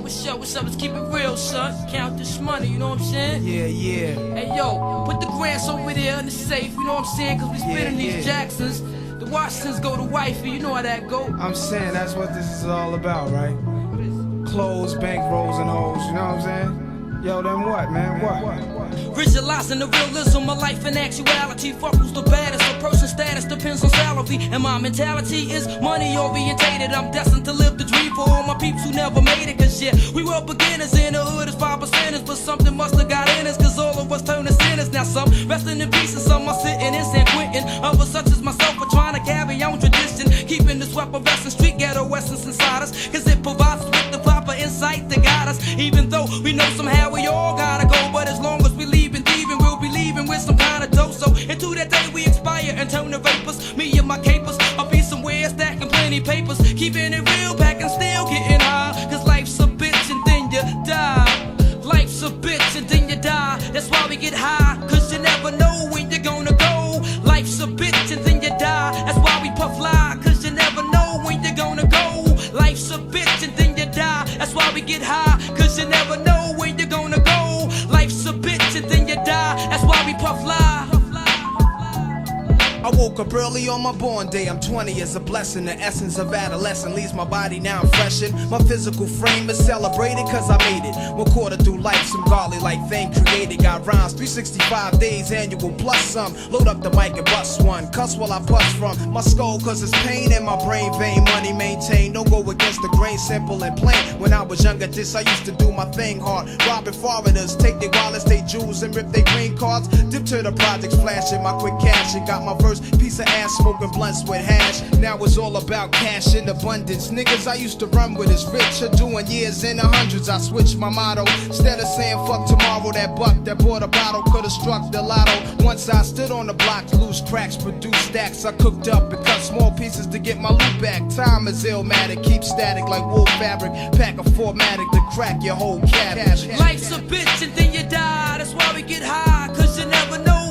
what's up? Let's keep it real, son. Count this money, you know what I'm saying? Yeah, yeah. Hey, yo, put the grants over there in the safe, you know what I'm saying? Cause we spinning these Jacksons. The Washingtons go to wifey, you know how that go. I'm saying that's what this is all about, right? Clothes, bankrolls, and hoes, you know what I'm saying? Yo, then what, man? What? Visualizing the realism of life and actuality. Fuck who's the baddest. A person's status depends on salary. And my mentality is money orientated. I'm destined to live the dream for all my peeps who never made it. Cause yeah, we were beginners in the hood as 5%ers. But something must have got in us, cause all of us turned to sinners. Now some resting in peace and some are sitting in San Quentin. Others such as myself are trying to carry on tradition, keeping this weapon vest and street ghetto essence inside us. Cause it provides us with the proper insight to guide us. Even though we know somehow we all gotta go, but as long as we leaving thieving, we'll be leaving with some kind of dough. So into that day we expire and turn to vapors. Me and my capers, I'll be somewhere stacking plenty papers, keeping it real, packing still getting high. Cause life's a bitch and then you die. Life's a bitch and then you die. That's why we get high, cause you never know when you're gonna go. Life's a bitch and then you die. That's why we puff lie, cause you never know when you're gonna go. Life's a bitch and then you die. That's why we get high, cause you never know when you're gonna go. Life's a bitch and then you die. That's why we puff lie. I woke up early on my born day. I'm 20, it's a blessing. The essence of adolescence leaves my body now I'm freshened. My physical frame is celebrated cause I made it. 1 quarter through life, some godly like thing created. Got rhymes, 365 days annual plus some. Load up the mic and bust one. Cuss while I bust from my skull cause it's pain in my brain vein. Money maintained, don't go against the grain, simple and plain. When I was younger, this I used to do my thing hard. Robbing foreigners, take their wallets, they jewels and rip their green cards. Dip to the projects, flashing my quick cash and got my first piece of ass, smoking blunts with hash. Now it's all about cash in abundance. Niggas I used to run with is rich, are doing years in the hundreds. I switched my motto. Instead of saying fuck tomorrow, that buck that bought a bottle could've struck the lotto. Once I stood on the block, loose cracks, produced stacks. I cooked up and cut small pieces to get my loot back. Time is illmatic, keep static like wool fabric. Pack a formatic to crack your whole cabbage. Life's a bitch and then you die. That's why we get high, cause you never know